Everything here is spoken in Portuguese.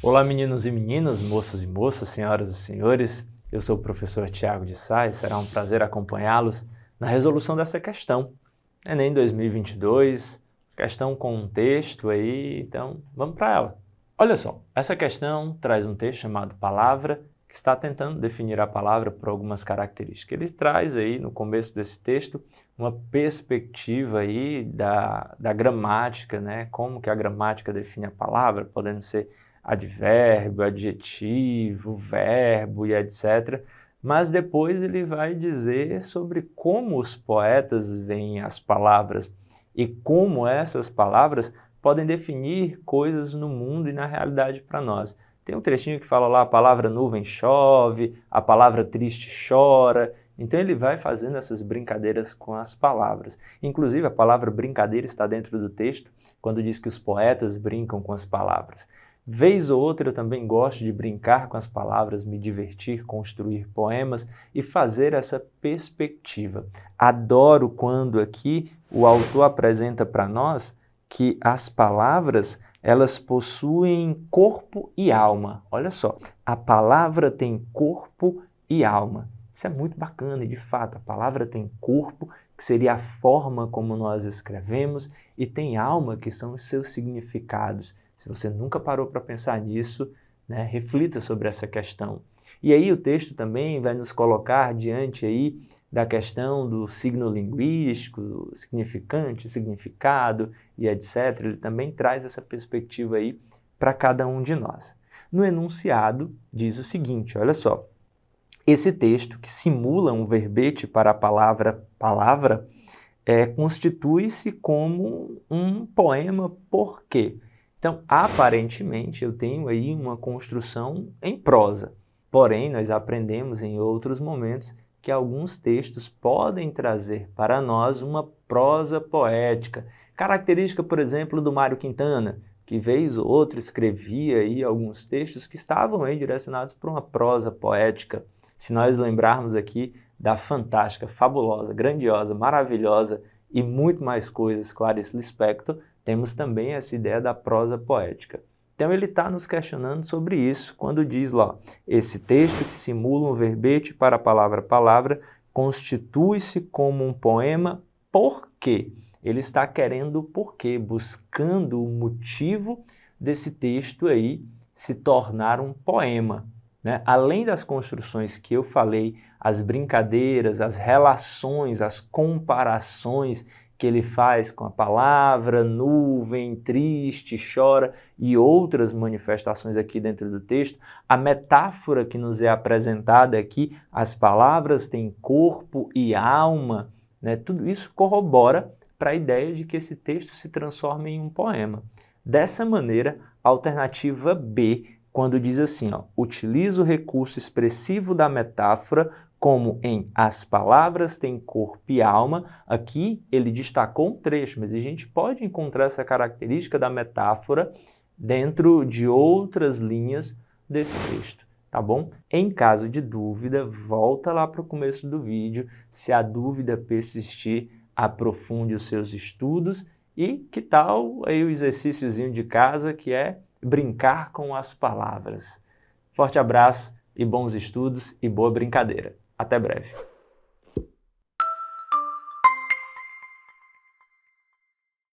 Olá meninos e meninas, moços e moças, senhoras e senhores, eu sou o professor Tiago de Sá e será um prazer acompanhá-los na resolução dessa questão. Enem 2022, questão com um texto aí, então vamos para ela. Olha só, essa questão traz um texto chamado Palavra, que está tentando definir a palavra por algumas características. Ele traz aí no começo desse texto uma perspectiva aí da gramática, né? Como que a gramática define a palavra, podendo ser advérbio, adjetivo, verbo e etc. Mas depois ele vai dizer sobre como os poetas veem as palavras e como essas palavras podem definir coisas no mundo e na realidade para nós. Tem um trechinho que fala lá, a palavra nuvem chove, a palavra triste chora. Então ele vai fazendo essas brincadeiras com as palavras. Inclusive a palavra brincadeira está dentro do texto, quando diz que os poetas brincam com as palavras. Vez ou outra eu também gosto de brincar com as palavras, me divertir, construir poemas e fazer essa perspectiva. Adoro quando aqui o autor apresenta para nós que as palavras, elas possuem corpo e alma. Olha só, a palavra tem corpo e alma. Isso é muito bacana e, de fato, a palavra tem corpo, que seria a forma como nós escrevemos, e tem alma, que são os seus significados. Se você nunca parou para pensar nisso, né, reflita sobre essa questão. E aí o texto também vai nos colocar diante aí da questão do signo linguístico, significante, significado e etc. Ele também traz essa perspectiva aí para cada um de nós. No enunciado diz o seguinte, olha só, esse texto que simula um verbete para a palavra palavra constitui-se como um poema. Por quê? Então, aparentemente, eu tenho aí uma construção em prosa. Porém, nós aprendemos em outros momentos que alguns textos podem trazer para nós uma prosa poética. Característica, por exemplo, do Mário Quintana, que vez ou outra escrevia aí alguns textos que estavam aí direcionados para uma prosa poética. Se nós lembrarmos aqui da fantástica, fabulosa, grandiosa, maravilhosa e muito mais coisas, Clarice Lispector, temos também essa ideia da prosa poética. Então ele está nos questionando sobre isso quando diz lá, esse texto que simula um verbete para a palavra palavra constitui-se como um poema. Por quê? Ele está querendo o porquê, buscando o motivo desse texto aí se tornar um poema, né? Além das construções que eu falei, as brincadeiras, as relações, as comparações que ele faz com a palavra, nuvem, triste, chora e outras manifestações aqui dentro do texto, a metáfora que nos é apresentada aqui, as palavras têm corpo e alma, né? Tudo isso corrobora para a ideia de que esse texto se transforma em um poema. Dessa maneira, a alternativa B, quando diz assim, ó, utiliza o recurso expressivo da metáfora como em as palavras têm corpo e alma, aqui ele destacou um trecho, mas a gente pode encontrar essa característica da metáfora dentro de outras linhas desse texto, tá bom? Em caso de dúvida, volta lá para o começo do vídeo, se a dúvida persistir, aprofunde os seus estudos e que tal aí o exercíciozinho de casa que é brincar com as palavras. Forte abraço e bons estudos e boa brincadeira. Até breve.